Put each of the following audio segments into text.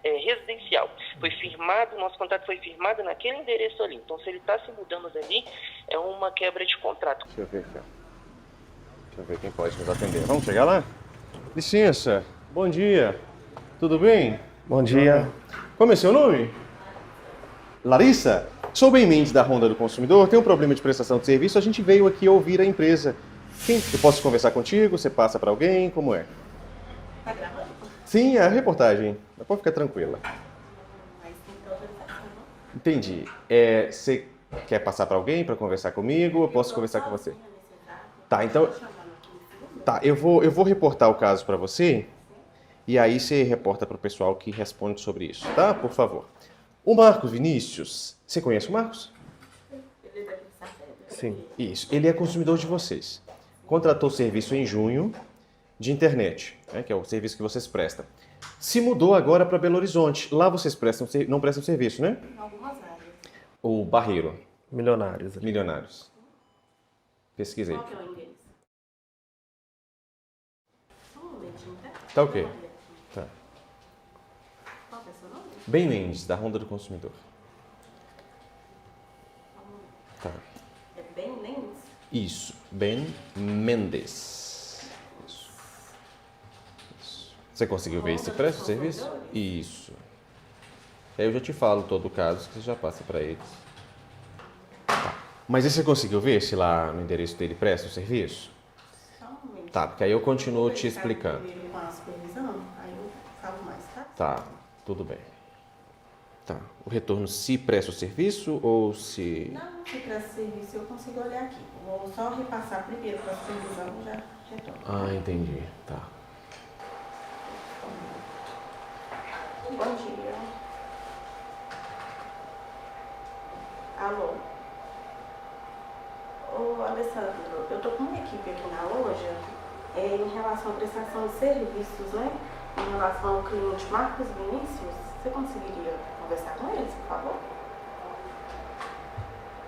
residencial. Foi firmado, nosso contrato foi firmado naquele endereço ali. Então, se ele está se mudando dali, é uma quebra de contrato. Deixa eu ver aqui, ó. Deixa eu ver quem pode nos atender. Vamos chegar lá? Licença, bom dia. Tudo bem? Bom dia. Como é seu nome? Larissa? Sou Ben Mendes da Ronda do Consumidor. Tem um problema de prestação de serviço. A gente veio aqui ouvir a empresa. Eu posso conversar contigo? Você passa para alguém? Como é? Tá gravando? Sim, é a reportagem. Pode ficar tranquila. Mas tem que ter autorização, não? Entendi. Você quer passar para alguém para conversar comigo? Ou eu posso conversar com você? Tá, então... Tá, eu vou reportar o caso para você. E aí você reporta para o pessoal que responde sobre isso, tá? Por favor. O Marcos Vinícius, você conhece o Marcos? Ele daqui de Santa Fé. Sim. Isso, ele é consumidor de vocês. Contratou serviço em junho de internet, né, que é o serviço que vocês prestam. Se mudou agora para Belo Horizonte. Lá vocês não prestam serviço, né? Em algumas áreas. O Barreiro, Milionários. Milionários. Pesquisei. Qual que é o endereço? Só um momentinho, tá? Tá ok. Tá. Qual que é o seu nome? Ben Mendes, da Ronda do Consumidor. Tá. É Ben Mendes? Isso, Ben Mendes. Isso. Você conseguiu ver esse preço do serviço? Isso. Aí eu já te falo todo o caso, que você já passa para eles. Tá. Mas aí você conseguiu ver se lá no endereço dele presta o serviço? Só um momentinho. Tá, porque aí eu continuo te Verificar explicando. primeiro com a supervisão, aí eu falo mais, tá? Tá, tudo bem. Tá. O retorno se presta o serviço ou se... Não, se para serviço eu consigo olhar aqui. Vou só repassar primeiro para a supervisão e já retorno. Ah, entendi. Tá. Bom dia. Alô? Ô, Alessandro, eu tô com uma equipe aqui na loja em relação à prestação de serviços, né? Em relação ao cliente Marcos Vinícius, você conseguiria conversar com eles, por favor?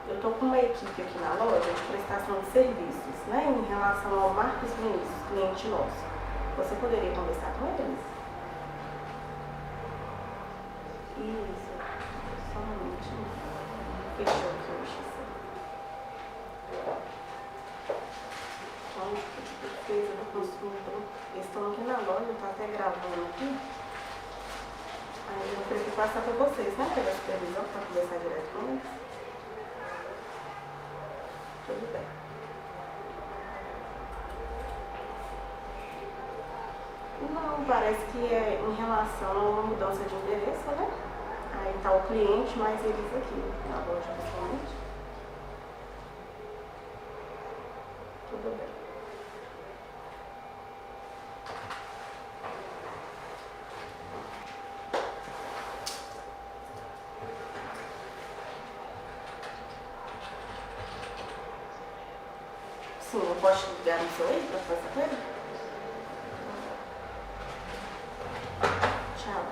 Eu tô com uma equipe aqui na loja de prestação de serviços, né? Em relação ao Marcos Vinícius, cliente nosso. Você poderia conversar com eles? Isso. Só um minutinho. Fechou aqui o XC. Defesa do consumidor. Eles estão aqui na loja, tá até gravando aqui. Aí eu vou ter que passar para vocês, né? Pela supervisão, para conversar direto com eles. Tudo bem. Não, parece que é em relação a uma mudança de endereço, né? Aí tá o cliente, mais eles aqui na loja, pessoalmente. Tudo bem. Sim, eu posso ligar no seu aí para fazer com ele? Tchau.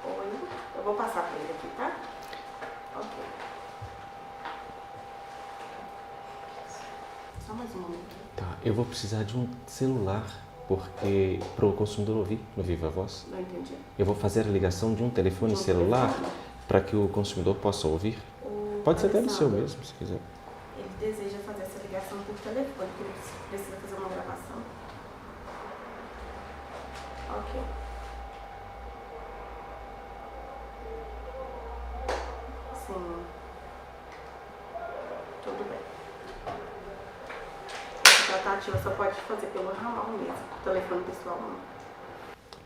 Oi, eu vou passar para ele aqui, tá? Ok. Só mais um momento. Tá, eu vou precisar de um celular, porque para o consumidor ouvir no Viva Voz. Não entendi. Eu vou fazer a ligação de um telefone celular para que o consumidor possa ouvir. Pode ser até no seu mesmo, se quiser. Ele deseja fazer essa ligação por telefone, porque ele precisa fazer uma gravação. Ok. Sim. Tudo bem. Essa tratativa só pode fazer pelo ramal mesmo, telefone pessoal não.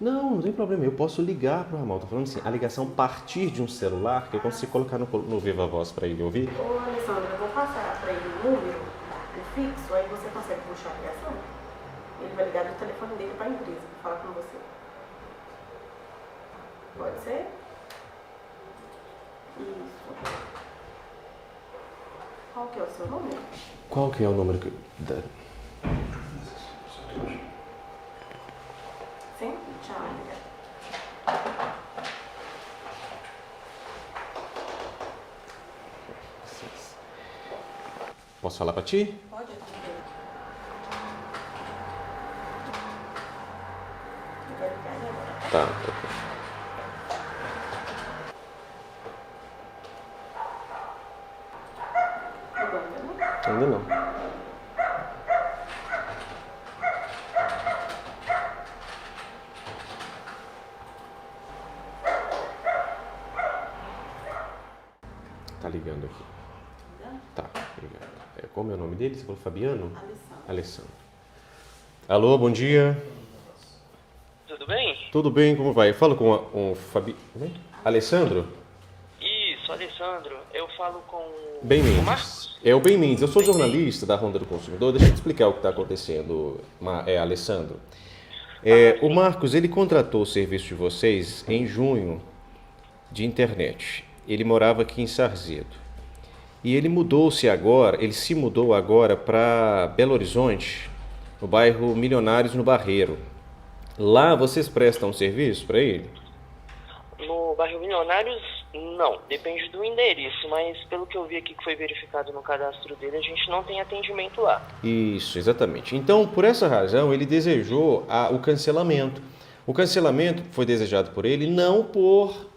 Não tem problema, eu posso ligar para o ramal. Tô falando assim, a ligação a partir de um celular que eu consigo colocar no Viva Voz para ele ouvir. Ô, Alessandro, eu vou passar para ele o número, o fixo, aí você consegue puxar a ligação? Ele vai ligar do telefone dele para a empresa, para falar com você. Pode ser? Isso. Qual que é o seu número? Qual que é o número que... Posso falar para ti? Pode atender. Eu quero ficar agora. Tá, ok. Ainda não. Tá ligando aqui. Tá, obrigado. Como é o nome dele? Você falou Fabiano? Alessandro. Alô, bom dia. Tudo bem? Tudo bem, como vai? Eu falo com o Alessandro? Isso, Alessandro. Eu falo com Bem o Marcos. Mendes. É o Bem Mendes. Eu sou jornalista da Ronda do Consumidor. Deixa eu te explicar o que está acontecendo, Alessandro. O Marcos, ele contratou o serviço de vocês em junho de internet. Ele morava aqui em Sarzedo. E ele se mudou agora para Belo Horizonte, no bairro Milionários, no Barreiro. Lá vocês prestam serviço para ele? No bairro Milionários, não. Depende do endereço, mas pelo que eu vi aqui que foi verificado no cadastro dele, a gente não tem atendimento lá. Isso, exatamente. Então, por essa razão, ele desejou o cancelamento. O cancelamento foi desejado por ele não porque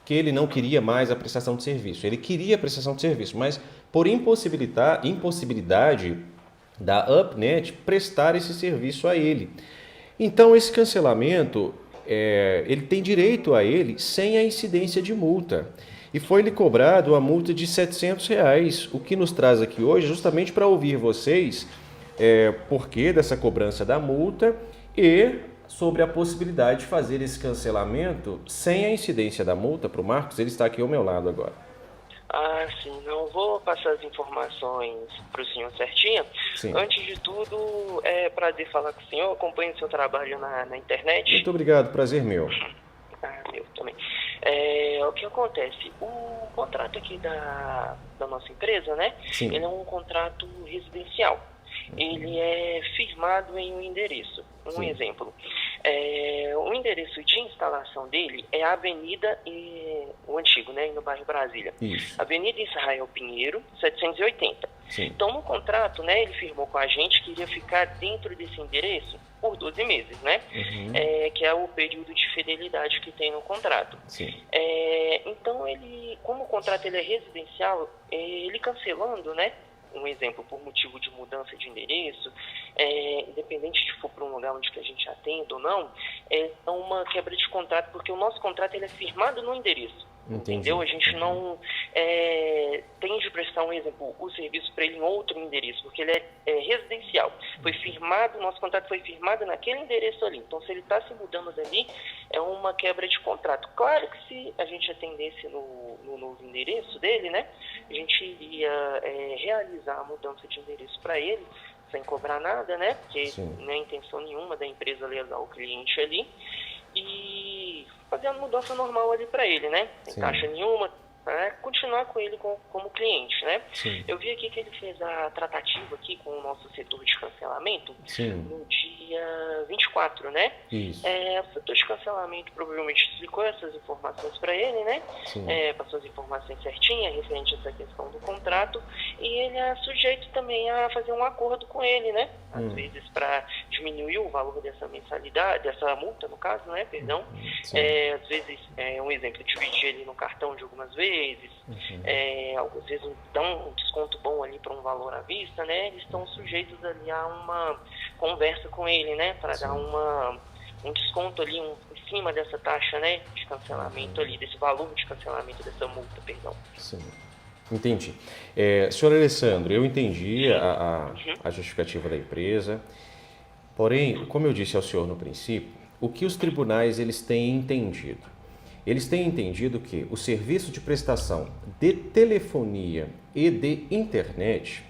ele não queria mais a prestação de serviço. Ele queria a prestação de serviço, mas por impossibilidade da UpNet prestar esse serviço a ele. Então, esse cancelamento, ele tem direito a ele sem a incidência de multa. E foi-lhe cobrado a multa de R$700, o que nos traz aqui hoje justamente para ouvir vocês porquê dessa cobrança da multa e sobre a possibilidade de fazer esse cancelamento sem a incidência da multa para o Marcos. Ele está aqui ao meu lado agora. Ah, sim. Eu vou passar as informações para o senhor certinho. Sim. Antes de tudo, é prazer falar com o senhor. Eu acompanho o seu trabalho na internet. Muito obrigado, prazer meu. Meu também. O que acontece? O contrato aqui da nossa empresa, né? Sim. Ele é um contrato residencial. Ele é firmado em um endereço. Um exemplo. O endereço de instalação dele é a Avenida, o antigo, né? No bairro Brasília. Isso. Avenida Israel Pinheiro, 780. Sim. Então, no contrato, né, ele firmou com a gente que iria ficar dentro desse endereço por 12 meses, né? Uhum. Que é o período de fidelidade que tem no contrato. Sim. Então, como o contrato ele é residencial, ele cancelando, né? Um exemplo, por motivo de mudança de endereço, independente de for para um lugar onde que a gente atenda ou não, é uma quebra de contrato, porque o nosso contrato ele é firmado no endereço. Entendi. Entendeu? A gente não tem de prestar um exemplo, o serviço para ele em outro endereço, porque ele é residencial. Foi firmado, o nosso contrato foi firmado naquele endereço ali. Então, se ele está se mudando dali, é uma quebra de contrato. Claro que se a gente atendesse no novo endereço dele, né, a gente iria realizar a mudança de endereço para ele, sem cobrar nada, né, porque não é intenção nenhuma da empresa levar o cliente ali. E fazer a mudança normal ali para ele, né? Sem taxa nenhuma, continuar com ele como cliente, né? Sim. Eu vi aqui que ele fez a tratativa aqui com o nosso setor de cancelamento no dia 24, né? Isso. O setor de cancelamento provavelmente explicou essas informações para ele, né? Passou as informações certinhas referente a essa questão do contrato e ele é sujeito também a fazer um acordo com ele, né? Às vezes para diminuir o valor dessa mensalidade, dessa multa, no caso, né? Perdão. Às vezes, um exemplo, dividir ele no cartão de algumas vezes, às vezes dá um desconto bom ali para um valor à vista, né? Eles estão sujeitos ali a uma conversa com ele, né? Para dar um desconto ali em cima dessa taxa, né? De cancelamento ali, desse valor de cancelamento dessa multa, perdão. Sim. Entendi. Senhor Alessandro, eu entendi a justificativa da empresa, porém, como eu disse ao senhor no princípio, o que os tribunais eles têm entendido? Eles têm entendido que o serviço de prestação de telefonia e de internet,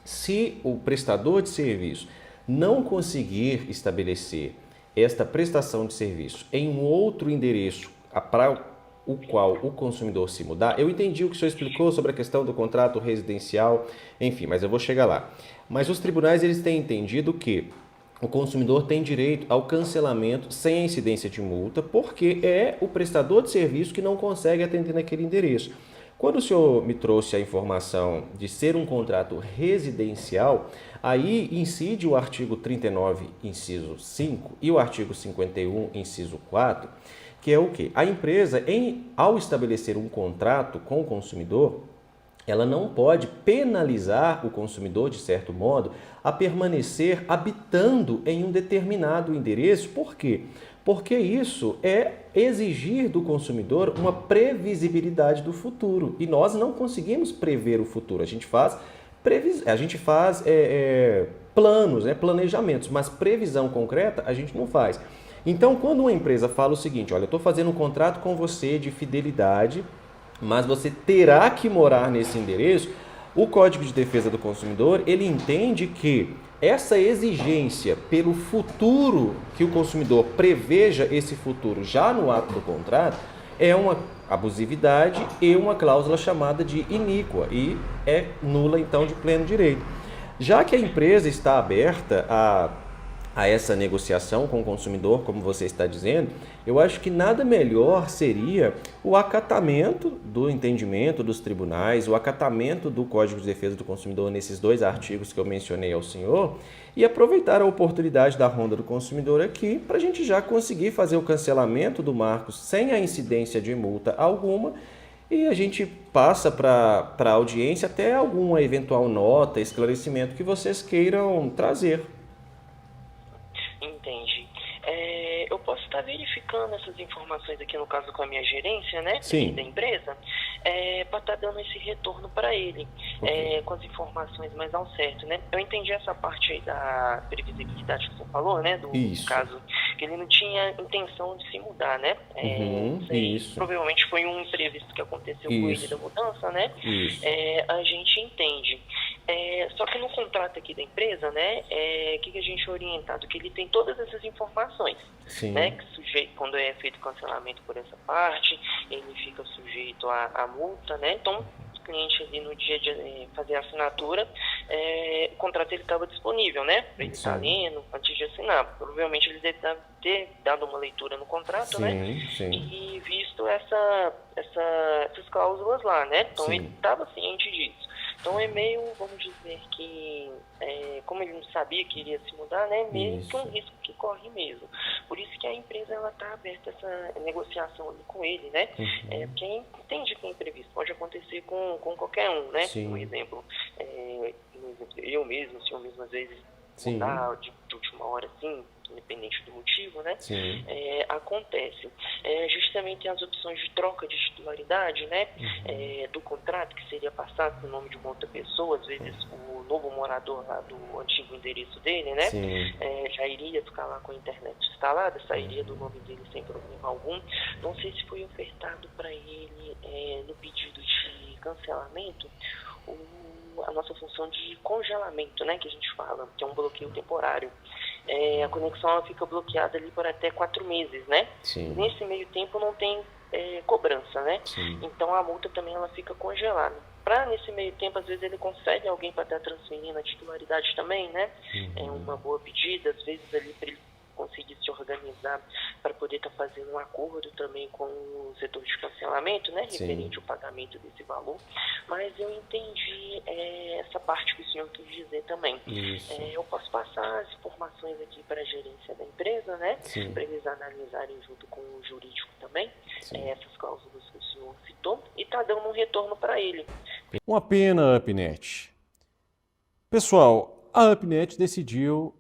se o prestador de serviço não conseguir estabelecer esta prestação de serviço em um outro endereço para o qual o consumidor se mudar, eu entendi o que o senhor explicou sobre a questão do contrato residencial, enfim, mas eu vou chegar lá. Mas os tribunais eles têm entendido que o consumidor tem direito ao cancelamento sem a incidência de multa, porque é o prestador de serviço que não consegue atender naquele endereço. Quando o senhor me trouxe a informação de ser um contrato residencial, aí incide o artigo 39, inciso 5 e o artigo 51, inciso 4, que é o quê? A empresa, ao estabelecer um contrato com o consumidor, ela não pode penalizar o consumidor, de certo modo, a permanecer habitando em um determinado endereço. Por quê? Porque isso é exigir do consumidor uma previsibilidade do futuro. E nós não conseguimos prever o futuro. A gente faz planos, planejamentos, mas previsão concreta a gente não faz. Então, quando uma empresa fala o seguinte, olha, eu estou fazendo um contrato com você de fidelidade, mas você terá que morar nesse endereço, o Código de Defesa do Consumidor, ele entende que essa exigência pelo futuro, que o consumidor preveja esse futuro já no ato do contrato, é uma abusividade e uma cláusula chamada de iníqua e é nula, então, de pleno direito. Já que a empresa está aberta a essa negociação com o consumidor, como você está dizendo, eu acho que nada melhor seria o acatamento do entendimento dos tribunais, o acatamento do Código de Defesa do Consumidor nesses 2 artigos que eu mencionei ao senhor e aproveitar a oportunidade da ronda do consumidor aqui para a gente já conseguir fazer o cancelamento do marco sem a incidência de multa alguma e a gente passa para a audiência até alguma eventual nota, esclarecimento que vocês queiram trazer. Entendi. Eu posso estar verificando essas informações aqui, no caso, com a minha gerência, né? Sim. Da empresa, para estar dando esse retorno para ele, com as informações mais ao certo, né? Eu entendi essa parte aí da previsibilidade que você falou, né? Do caso, que ele não tinha intenção de se mudar, né? Isso. Provavelmente foi um imprevisto que aconteceu com ele da mudança, né? A gente entende. Só que no contrato aqui da empresa, né, que a gente é orientado? Que ele tem todas essas informações, né, que quando é feito cancelamento por essa parte, ele fica sujeito à multa, né, então o cliente ali no dia de fazer a assinatura, o contrato ele estava disponível, né, para ele estar lendo antes de assinar. Provavelmente ele deve ter dado uma leitura no contrato, né, e visto essas cláusulas lá, né, então ele estava ciente disso. Então é meio, vamos dizer que, como ele não sabia que iria se mudar, né, meio que um risco que corre mesmo. Por isso que a empresa está aberta a essa negociação ali com ele, né? Porque entende que é imprevisto, pode acontecer com qualquer um, né? Um exemplo, eu mesmo, o senhor mesmo às vezes mudar de última hora, assim, independente do motivo, né? Acontece. A gente também tem as opções de troca de titularidade, né? Do contrato, que seria passado no nome de uma outra pessoa, às vezes o novo morador lá do antigo endereço dele, né? Já iria ficar lá com a internet instalada, sairia do nome dele sem problema algum. Não sei se foi ofertado para ele, no pedido de cancelamento, a nossa função de congelamento, né, que a gente fala, que é um bloqueio temporário. A conexão ela fica bloqueada ali por até 4 meses, né? Nesse meio tempo não tem cobrança, né? Então a multa também ela fica congelada. Nesse meio tempo, às vezes ele consegue alguém para estar transferindo a titularidade também, né? É uma boa pedida, às vezes ali para ele conseguir se organizar para poder estar fazendo um acordo também com o setor de cancelamento, né, referente ao pagamento desse valor. Mas eu entendi essa parte que o senhor quis dizer também. Eu posso passar as informações aqui para a gerência da empresa, né, para eles analisarem junto com o jurídico também, essas cláusulas que o senhor citou, e tá dando um retorno para ele. Uma pena, Upnet. Pessoal, a Upnet decidiu